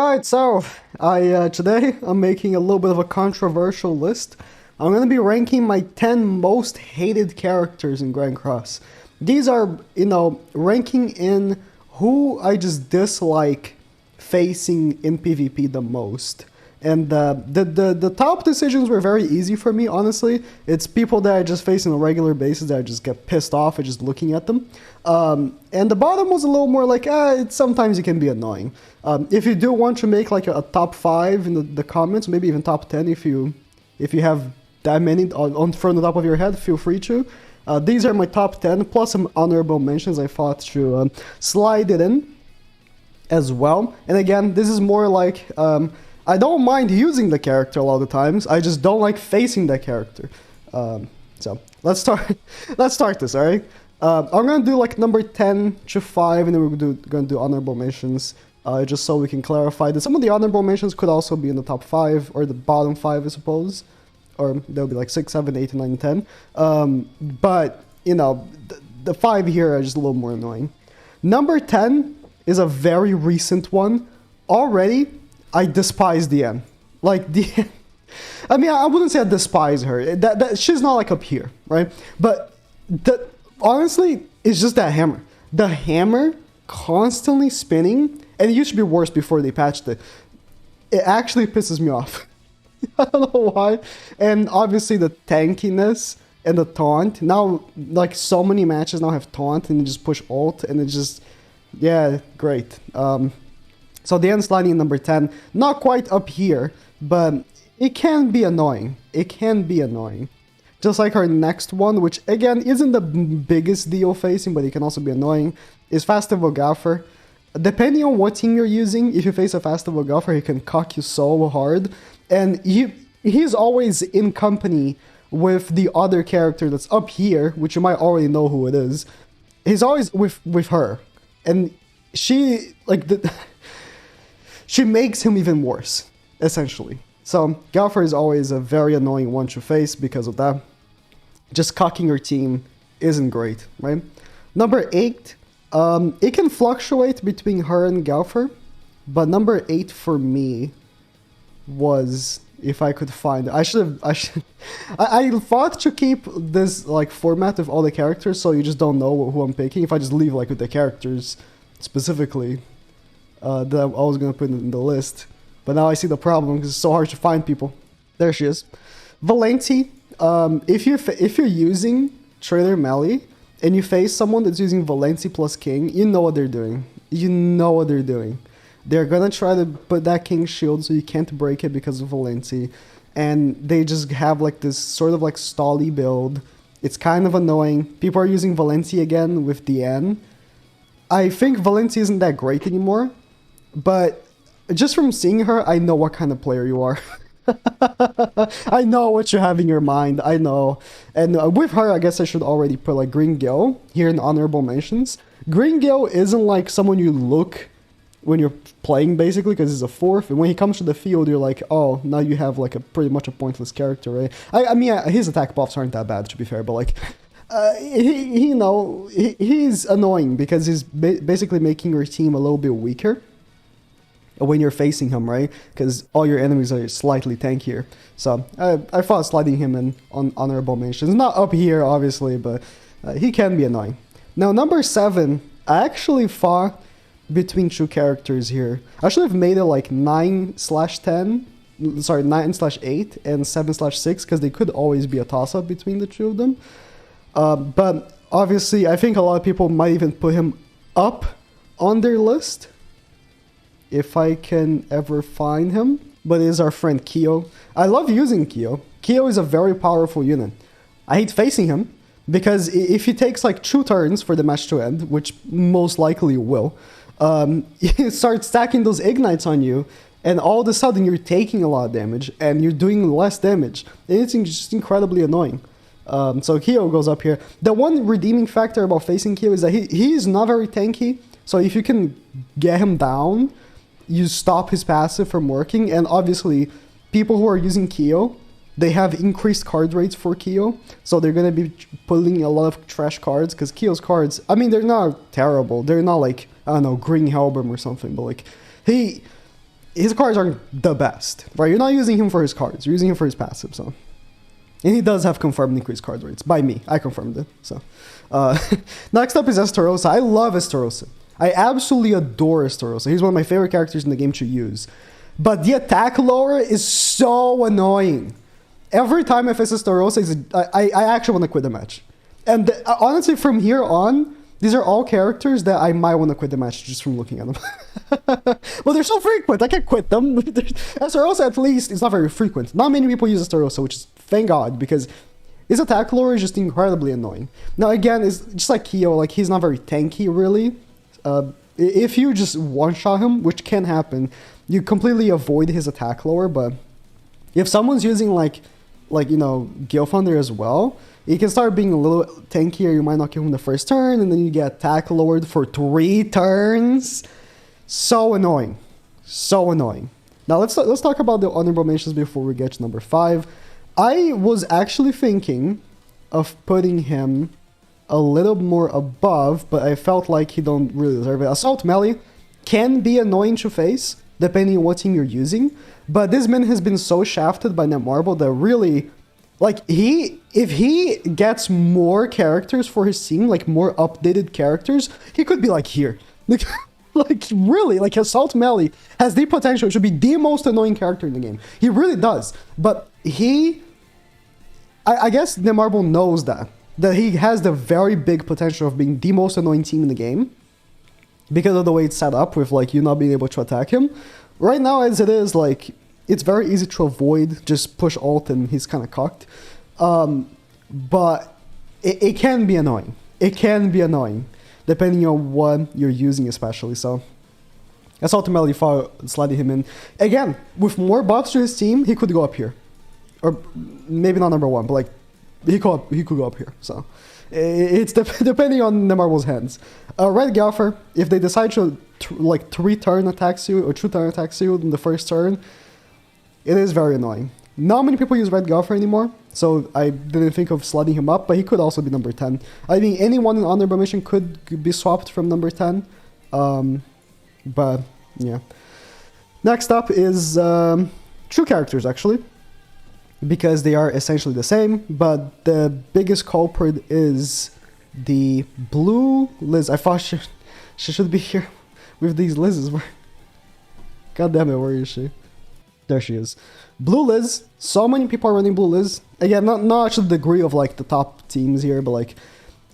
Alright, so today I'm making a little bit of a controversial list. I'm going to be ranking my 10 most hated characters in Grand Cross. These are, ranking in who I just dislike facing in PvP the most. And the top decisions were very easy for me, honestly. It's people that I just face on a regular basis that I just get pissed off at just looking at them. And the bottom was a little more like, sometimes it can be annoying. If you do want to make like a top 5 in the comments, maybe even top 10 if you have that many from the top of your head, feel free to. These are my top 10, plus some honorable mentions I thought to slide it in as well. And again, this is more like... I don't mind using the character a lot of the times. I just don't like facing that character. So let's start. Let's start this. All right. I'm gonna do like number 10 to 5, and then we're gonna do honorable mentions. Just so we can clarify that some of the honorable mentions could also be in the top 5 or the bottom 5, I suppose, or they'll be like 6, 7, 8, 9, 10. But the 5 here are just a little more annoying. Number 10 is a very recent one already. I despise Diane. Like, Diane... I mean, I wouldn't say I despise her. She's not, like, up here, right? But, honestly, it's just that hammer. The hammer constantly spinning, and it used to be worse before they patched it. It actually pisses me off. I don't know why. And, obviously, the tankiness and the taunt. Now, like, so many matches now have taunt, and you just push ult, and it just... Yeah, great. So the end sliding in number 10, not quite up here, but it can be annoying. It can be annoying. Just like our next one, which again isn't the biggest deal facing, but it can also be annoying, is Festival Gaffer. Depending on what team you're using, if you face a Festival Gaffer, he can cock you so hard. And he's always in company with the other character that's up here, which you might already know who it is. He's always with her. And she, like... She makes him even worse, essentially. So, Gaffer is always a very annoying one to face because of that. Just cocking your team isn't great, right? Number 8, it can fluctuate between her and Gaffer, but number 8 for me was, if I could find it, I thought to keep this like format of all the characters so you just don't know who I'm picking. If I just leave like with the characters specifically, that I was going to put in the list. But now I see the problem because it's so hard to find people. There she is. Valencia. If you're using Trailer Melee and you face someone that's using Valencia plus King, you know what they're doing. You know what they're doing. They're going to try to put that King shield so you can't break it because of Valencia. And they just have like this sort of like stally build. It's kind of annoying. People are using Valencia again with Diane. I think Valencia isn't that great anymore. But just from seeing her, I know what kind of player you are. I know what you have in your mind. I know. And with her, I guess I should already put like Green Gill here in honorable mentions. Green Gill isn't like someone you look when you're playing, basically, because he's a 4th. And when he comes to the field, you're like, oh, now you have like a pretty much a pointless character, right? I mean, his attack buffs aren't that bad, to be fair, but like... he's annoying because he's basically making your team a little bit weaker when you're facing him, right? Because all your enemies are slightly tankier. So I thought sliding him in on honorable mentions. Not up here, obviously, but he can be annoying. Now, number 7, I actually thought between 2 characters here. I should have made it like 9/10. Sorry, 9/8 and 7/6, because they could always be a toss-up between the 2 of them. But obviously, I think a lot of people might even put him up on their list, if I can ever find him. But it is our friend Kyo. I love using Kyo. Kyo is a very powerful unit. I hate facing him, because if he takes like 2 turns for the match to end, which most likely will, you start stacking those ignites on you, and all of a sudden you're taking a lot of damage, and you're doing less damage. And it's just incredibly annoying. So Kyo goes up here. The one redeeming factor about facing Kyo is that he is not very tanky. So if you can get him down, you stop his passive from working. And obviously, people who are using Kyo, they have increased card rates for Kyo. So they're going to be pulling a lot of trash cards. Because Kyo's cards, I mean, they're not terrible. They're not like, I don't know, Green Helbram or something. But like, his cards aren't the best, right? You're not using him for his cards. You're using him for his passive, so. And he does have confirmed increased card rates by me. I confirmed it, so. Next up is Estorosa. I love Estorosa. I absolutely adore Estorosa. He's one of my favorite characters in the game to use. But the attack lower is so annoying. Every time I face Estorosa, I actually want to quit the match. And honestly, from here on, these are all characters that I might want to quit the match just from looking at them. Well, they're so frequent, I can't quit them. Estorosa, at least, is not very frequent. Not many people use Estorosa, which is thank God, because his attack lore is just incredibly annoying. Now, again, it's just like Kyo, like, he's not very tanky, really. If you just one-shot him, which can happen, you completely avoid his attack lore, but if someone's using, like you know, Gill Thunder as well, he can start being a little tankier. You might not kill him the first turn, and then you get attack lowered for 3 turns. So annoying. So annoying. Now, let's talk about the honorable mentions before we get to number 5. I was actually thinking of putting him a little more above, but I felt like he don't really deserve it. Assault Melee can be annoying to face, depending on what team you're using, but this man has been so shafted by Netmarble that really, like, if he gets more characters for his team, like more updated characters, he could be like here. Like really, like Assault Melee has the potential to be the most annoying character in the game. He really does, but I guess Netmarble knows that he has the very big potential of being the most annoying team in the game because of the way it's set up with, like, you not being able to attack him. Right now, as it is, like, it's very easy to avoid, just push alt and he's kind of cocked. But it can be annoying. It can be annoying, depending on what you're using especially, so that's ultimately for sliding him in. Again, with more buffs to his team, he could go up here. Or maybe not number 1, but, like, he could go up here, so it's depending on Netmarble's hands. Red Gaffer, if they decide to like 3-turn attacks you or 2-turn attacks you in the first turn, it is very annoying. Not many people use Red Gaffer anymore, so I didn't think of sliding him up, but he could also be number 10. I mean, anyone in honorable mention could be swapped from number 10, but yeah. Next up is true characters, actually, because they are essentially the same, but the biggest culprit is the blue Liz. I thought she should be here with these Liz's. God damn it, where is she? There she is. Blue Liz. So many people are running Blue Liz. Again, not to the degree of, like, the top teams here, but, like,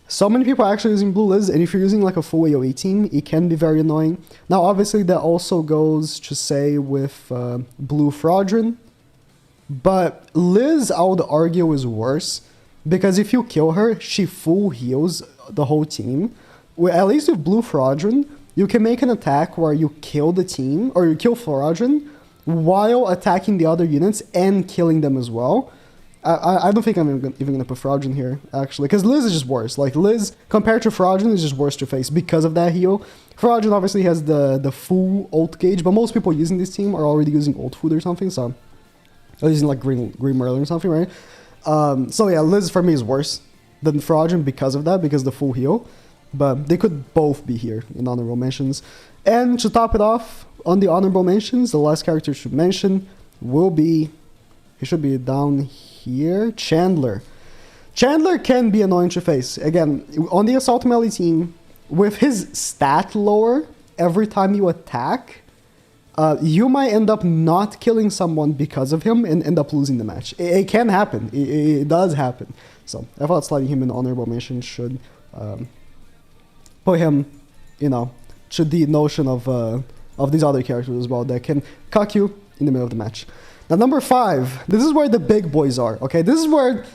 so many people are actually using Blue Liz, and if you're using, like, a full AoE team, it can be very annoying. Now, obviously, that also goes to say with Blue Fraudrin. But Liz, I would argue, is worse, because if you kill her, she full heals the whole team. Well, at least with Blue Fraudrin, you can make an attack where you kill the team, or you kill Fraudrin, while attacking the other units and killing them as well. I don't think I'm even going to put Fraudrin here, actually, because Liz is just worse. Like, Liz, compared to Fraudrin, is just worse to face because of that heal. Fraudrin obviously has the full ult gauge, but most people using this team are already using ult food or something, so... Or using, like, green Merlin or something, right? So yeah, Liz for me is worse than Fraudrin because of that, because the full heal. But they could both be here in honorable mentions. And to top it off, on the honorable mentions, the last character I should mention will be... He should be down here. Chandler. Chandler can be annoying to face. Again, on the Assault Melee team, with his stat lower every time you attack... you might end up not killing someone because of him and end up losing the match. It can happen. It does happen. So I thought sliding him in honorable mention should put him, you know, to the notion of these other characters as well that can cuck you in the middle of the match. Now, number 5. This is where the big boys are. Okay, this is where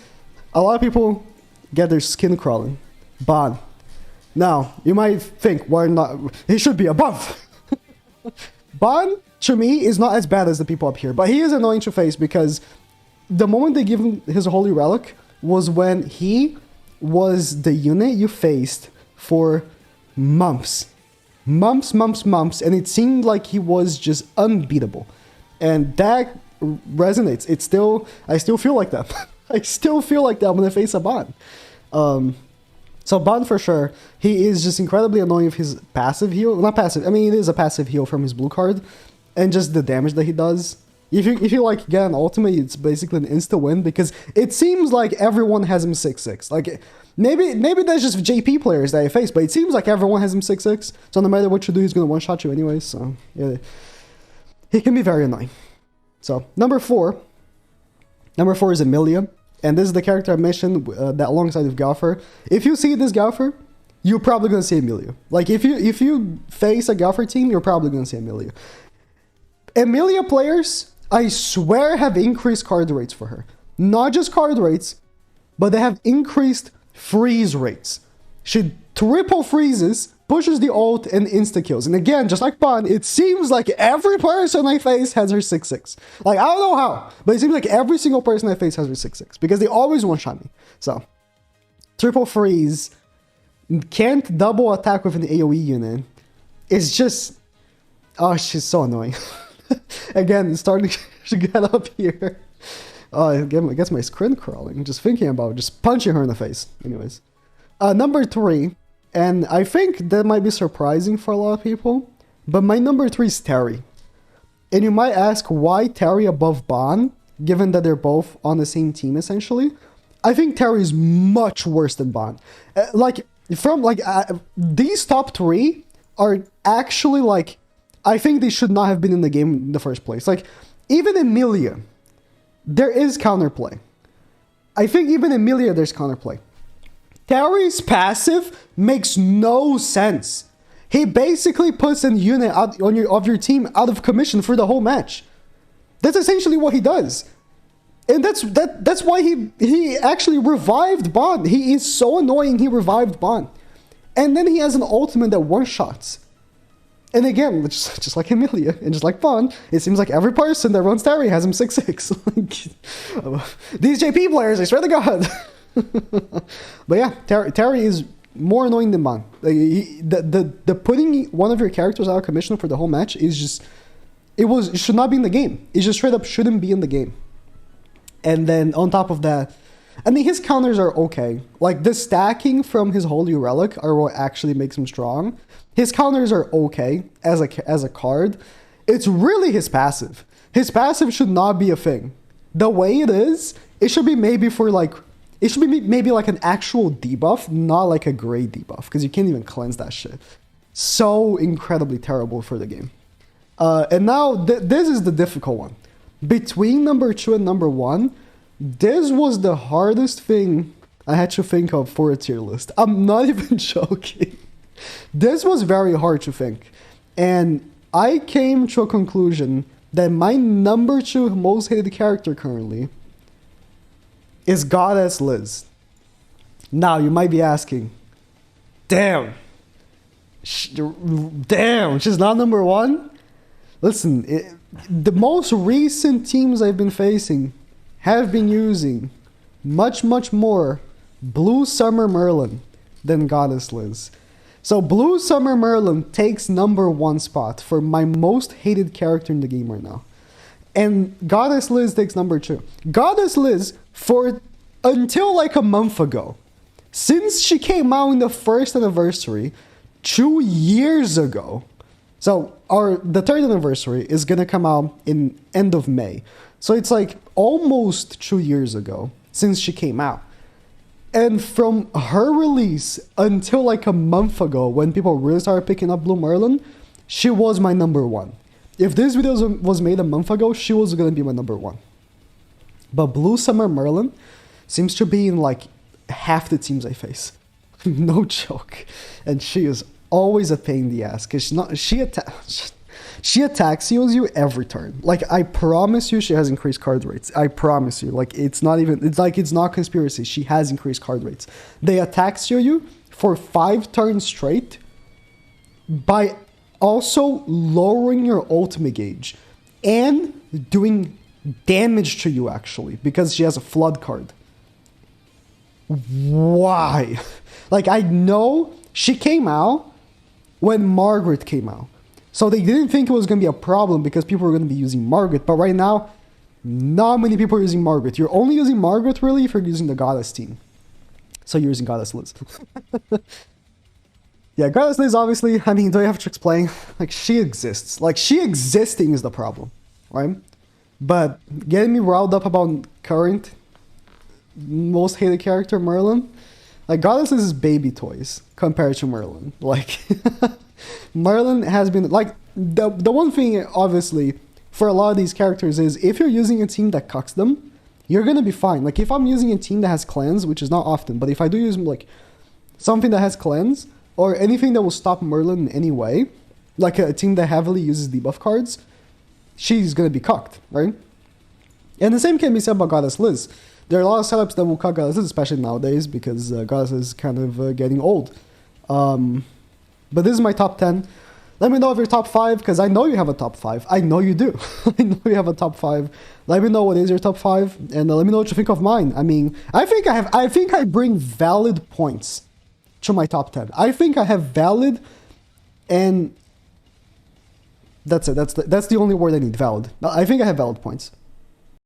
a lot of people get their skin crawling. Ban. Now, you might think, why not? He should be above. Ban, to me, is not as bad as the people up here, but he is annoying to face because the moment they give him his Holy Relic was when he was the unit you faced for months. Months, and it seemed like he was just unbeatable. And that resonates. I still feel like that. I still feel like that when I face a Ban. So Ban, for sure, he is just incredibly annoying with his passive heal. Not passive, I mean, it is a passive heal from his blue card. and just the damage that he does. If you like get an ultimate, it's basically an insta win because it seems like everyone has him 6/6. Like maybe that's just JP players that I face, but it seems like everyone has him 6/6. So no matter what you do, he's gonna one shot you anyways. So yeah, he can be very annoying. So number four is Emilia, and this is the character I mentioned that alongside of Galfer. If you see this Galfer, you're probably gonna see Emilia. Like if you face a Galfer team, you're probably gonna see Emilia. Emilia players, I swear, have increased card rates for her. Not just card rates, but they have increased freeze rates. She triple freezes, pushes the ult, and insta-kills. And again, just like Ban, it seems like every person I face has her 6/6. Like, I don't know how, but it seems like every single person I face has her 6/6. Because they always one-shot me. So, triple freeze, can't double attack with an AoE unit. It's just... Oh, she's so annoying. Again, starting to get up here. I guess my screen crawling. Just thinking about just punching her in the face. Anyways. Number 3. And I think that might be surprising for a lot of people. But my number 3 is Terry. And you might ask why Terry above Ban, given that they're both on the same team essentially. I think Terry is much worse than Ban. These top 3 are actually like... I think they should not have been in the game in the first place. Like, even Emilia, there is counterplay. I think even Emilia, there's counterplay. Terry's passive makes no sense. He basically puts a unit out of your team out of commission for the whole match. That's essentially what he does. And that's why he actually revived Ban. He is so annoying, he revived Ban. And then he has an ultimate that one-shots. And again, just like Emilia and just like Ban, it seems like every person that runs Terry has him 6/6. These JP players, I swear to God. But yeah, Terry is more annoying than Ban. Like, the putting one of your characters out of commission for the whole match is just... It should not be in the game. It just straight up shouldn't be in the game. And then on top of that, I mean, his counters are okay. Like, the stacking from his Holy Relic are what actually makes him strong. His counters are okay as a card. It's really his passive. His passive should not be a thing. The way it is, it should be maybe for like... It should be maybe like an actual debuff, not like a gray debuff. Because you can't even cleanse that shit. So incredibly terrible for the game. And now, this is the difficult one. Between number 2 and number 1, this was the hardest thing I had to think of for a tier list. I'm not even joking. This was very hard to think. And I came to a conclusion that my number 2 most hated character currently is Goddess Liz. Now, you might be asking, damn, she's not number 1? Listen, the most recent teams I've been facing have been using much more Blue Summer Merlin than Goddess Liz. So Blue Summer Merlin takes number 1 spot for my most hated character in the game right now. And Goddess Liz takes number 2. Goddess Liz, until like a month ago, since she came out in the first anniversary, 2 years ago. So the 3rd anniversary is gonna come out in end of May. So it's like almost 2 years ago since she came out. And from her release until like a month ago, when people really started picking up Blue Merlin, she was my number 1. If this video was made a month ago, she was gonna be my number 1. But Blue Summer Merlin seems to be in like half the teams I face. No joke. And she is always a pain in the ass because she attacks you every turn. Like, I promise you she has increased card rates. I promise you. Like, it's not conspiracy. She has increased card rates. They attack you for 5 turns straight by also lowering your ultimate gauge and doing damage to you, actually, because she has a flood card. Why? Like, I know she came out when Margaret came out. So they didn't think it was going to be a problem because people were going to be using Margaret. But right now, not many people are using Margaret. You're only using Margaret, really, if you're using the Goddess team. So you're using Goddess Liz. Yeah, Goddess Liz, obviously, I mean, do I have to explain? Like, she exists. Like, she existing is the problem, right? But getting me riled up about current most hated character, Merlin, like, Goddess Liz is baby toys compared to Merlin. Like, Merlin has been, like, the one thing, obviously, for a lot of these characters is if you're using a team that cucks them, you're gonna be fine. Like, if I'm using a team that has clans, which is not often, but if I do use, like, something that has clans, or anything that will stop Merlin in any way, like a team that heavily uses debuff cards, she's gonna be cucked, right? And the same can be said about Goddess Liz. There are a lot of setups that will cuck Goddess Liz, especially nowadays, because Goddess is kind of getting old. But this is my top 10. Let me know if you're top 5, because I know you have a top 5. I know you do. I know you have a top 5. Let me know what is your top 5, and let me know what you think of mine. I mean, I think I bring valid points to my top 10. I think I have valid, and that's it. That's the only word I need, valid. I think I have valid points.